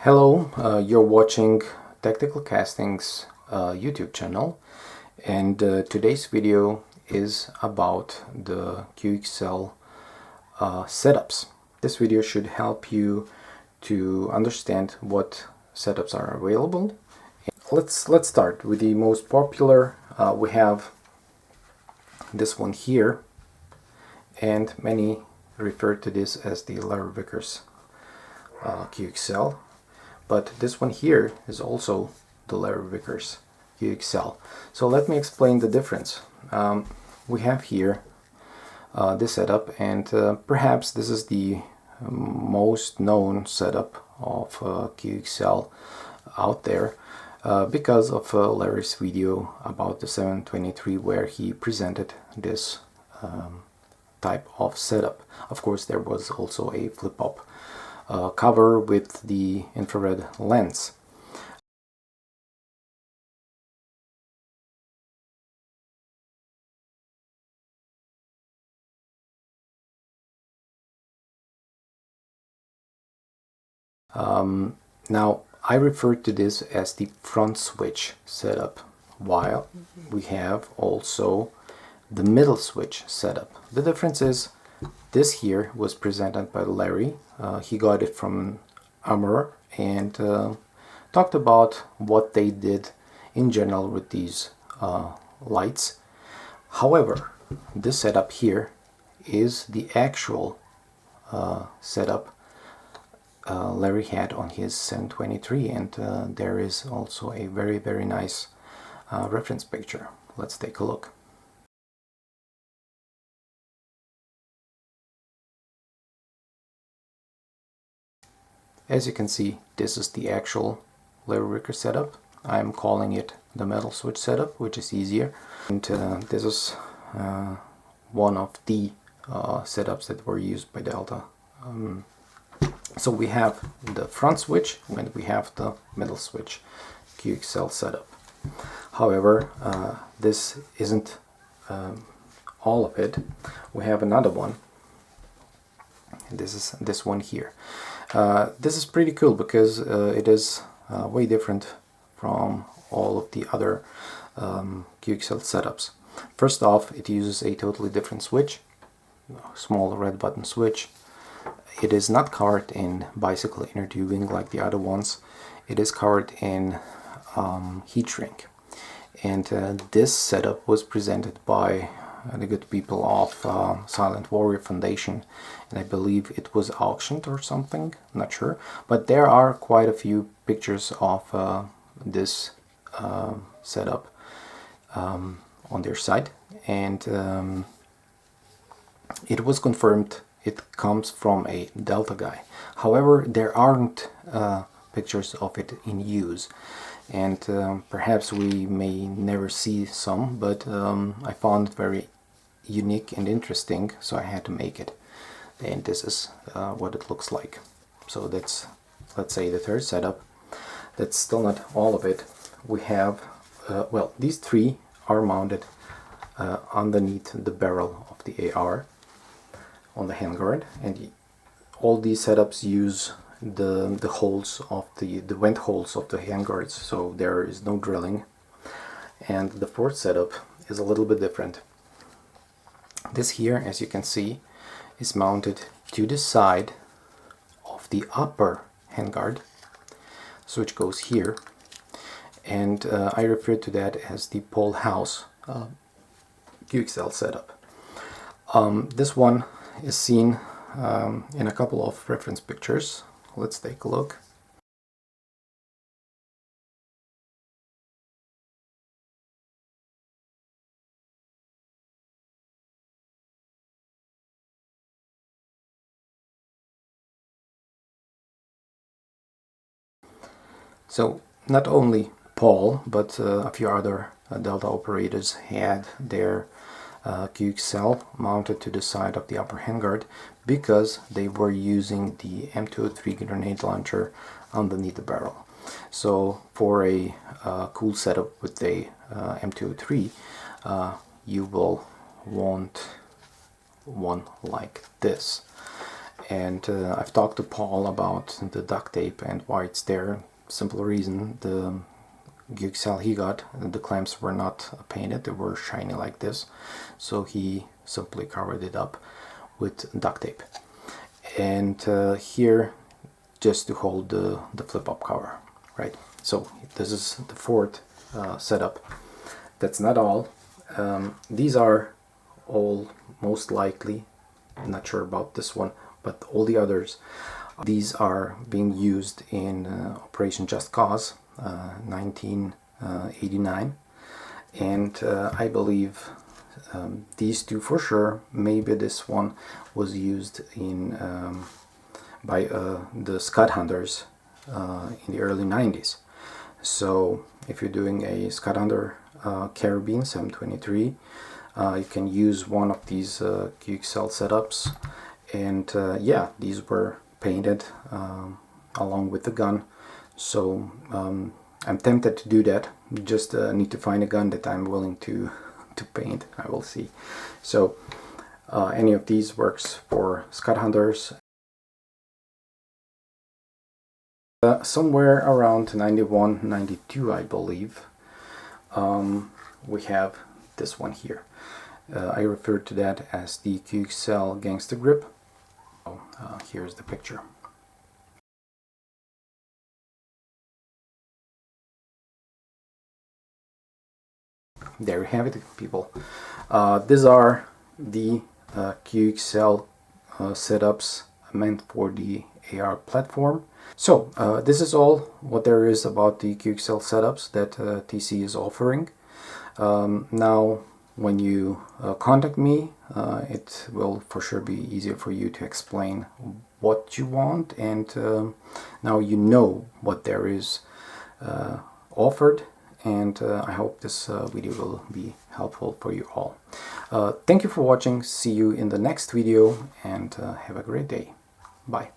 Hello, you're watching Tactical Casting's YouTube channel, and today's video is about the QXL setups. This video should help you to understand what setups are available. Let's start with the most popular. We have this one here, and many refer to this as the Larry Vickers QXL. But this one here is also the Larry Vickers QXL. So let me explain the difference. We have here this setup, and perhaps this is the most known setup of QXL out there because of Larry's video about the 723, where he presented this type of setup. Of course, there was also a flip-up cover with the infrared lens. Now I refer to this as the front switch setup, while we have also the middle switch setup. The difference is this here was presented by Larry. He got it from Armor and talked about what they did in general with these lights. However, this setup here is the actual setup Larry had on his 723, and there is also a very nice reference picture. Let's take a look. As you can see, this is the actual Larry Vickers setup. I'm calling it the metal switch setup, which is easier. And this is one of the setups that were used by Delta. So we have the front switch and we have the middle switch QXL setup. However, this isn't all of it. We have another one. This is this one here. This is pretty cool because it is way different from all of the other QXL setups. First off, it uses a totally different switch, small red button switch. It is not covered in bicycle inner tubing like the other ones. It is covered in heat shrink. And this setup was presented by the good people of Silent Warrior Foundation, and I believe it was auctioned or something, not sure, but there are quite a few pictures of this setup on their site, and it was confirmed it comes from a Delta guy. However, there aren't pictures of it in use, and perhaps we may never see some, but I found it very unique and interesting, so I had to make it. And this is what it looks like. So that's, let's say, the third setup. That's still not all of it. We have, well, these three are mounted underneath the barrel of the AR on the handguard, and all these setups use the holes of the vent holes of the handguards, so there is no drilling. And the fourth setup is a little bit different. This here, as you can see, is mounted to the side of the upper handguard. Switch goes here, and I refer to that as the pole house QXL setup. This one is seen in a couple of reference pictures. Let's take a look. So not only Paul, but a few other Delta operators had their QXL mounted to the side of the upper handguard because they were using the M203 grenade launcher underneath the barrel. So for a cool setup with the M203, you will want one like this. And I've talked to Paul about the duct tape and why it's there. Simple reason, the QXL he got, the clamps were not painted, they were shiny like this, so he simply covered it up with duct tape. And here, just to hold the flip-up cover, right? So this is the fourth setup. That's not all. These are all most likely, I'm not sure about this one, but all the others, these are being used in Operation Just Cause 1989, and I believe these two for sure. Maybe this one was used in by the Scud Hunters in the early 90s. So if you're doing a Scud Hunter Caribbean 723, you can use one of these QXL setups, and yeah, these were painted along with the gun. So I'm tempted to do that. Just need to find a gun that I'm willing to paint. I will see. So any of these works for Scud Hunters. Somewhere around 91, 92, I believe, we have this one here. I refer to that as the QXL Gangster Grip. Here's the picture. There you have it, people. These are the QXL setups meant for the AR platform. So this is all what there is about the QXL setups that TC is offering. Now when you contact me, it will for sure be easier for you to explain what you want, and now you know what there is offered, and I hope this video will be helpful for you all. Thank you for watching. See you in the next video, and have a great day. Bye.